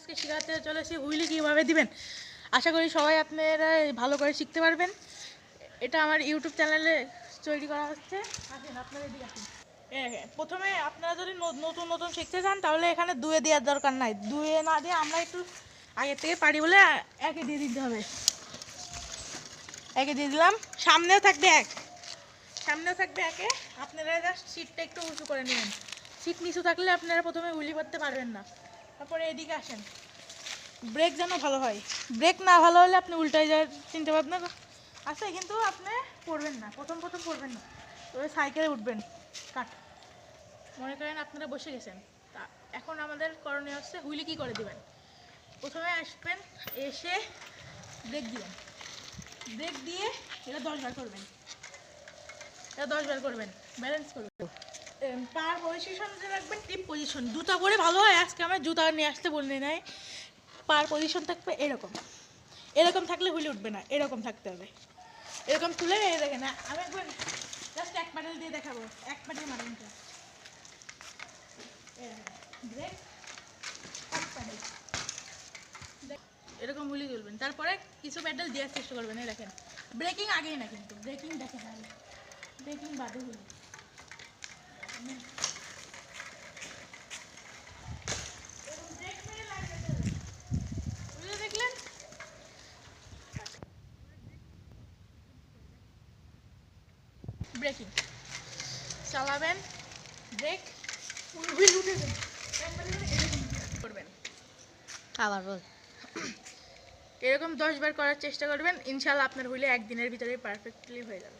আজকে শেখাতে চলেছি হুইলি কীভাবে দিবেন। আশা করি সবাই আপনারা ভালো করে শিখতে পারবেন। এটা আমার ইউটিউব চ্যানেলে তৈরি করা হচ্ছে। আসেন আপনারা এদিকে আসুন। প্রথমে আপনারা যদি নতুন নতুন শিখতে চান তাহলে এখানে দুয়ে দেওয়ার দরকার নাই। দুয়ে না দিয়ে আমরা একটু আগে থেকে পারি বলে একে দিয়ে দিতে হবে। একে দিয়ে দিলাম, সামনেও থাকবে একে। আপনারা জাস্ট সিটটা একটু উঁচু করে নেবেন। সিট নিচু থাকলে আপনারা প্রথমে হুইলি করতে পারবেন না। তারপরে এদিকে আসেন, ব্রেক যেন ভালো হয়। ব্রেক না ভালো হলে আপনি উল্টাই যাওয়ার চিন্তা ভাবনা আছে, কিন্তু আপনি পড়বেন না, প্রথম পড়বেন না। তবে সাইকেলে উঠবেন। কাট মনে করেন আপনারা বসে গেছেন, তা এখন আমাদের করণীয় হচ্ছে হুইলি কী করে দিবেন। প্রথমে আসবেন, এসে ব্রেক দিবেন। ব্রেক দিয়ে এটা 10 বার করবেন। ব্যালেন্স করবেন। পার পজিশন যে রাখবেন, টিপ পজিশন। জুতা পরে ভালো হয়, আজকে আমার জুতা নিয়ে আসতে বললে নাই। পার পজিশন থাকবে এরকম থাকলে হুইলি উঠবে না, এরকম থাকতে হবে। এরকম তুলে দেখেন, আমি একবার জাস্ট এক প্যাডেল দিয়ে দেখাবো। এক প্যাডেল মারবেন, ব্রেক, এক প্যাডেল, এরকম হুইলি তুলবেন। তারপরে কিছু প্যাডেল দেওয়ার চেষ্টা করবেন। এই দেখেন, ব্রেকিং আগেই না, কিন্তু ব্রেকিং দেখেন আগে, ব্রেকিং বাদে হুইলি। দেখলেন, ব্রেকিং চালাবেন, ব্রেক, হুইল উঠে করবেন। আবার বল। এরকম 10 বার করার চেষ্টা করবেন, ইনশাআল্লাহ আপনার হুইলে একদিনের ভিতরে পারফেক্টলি হয়ে যাবে।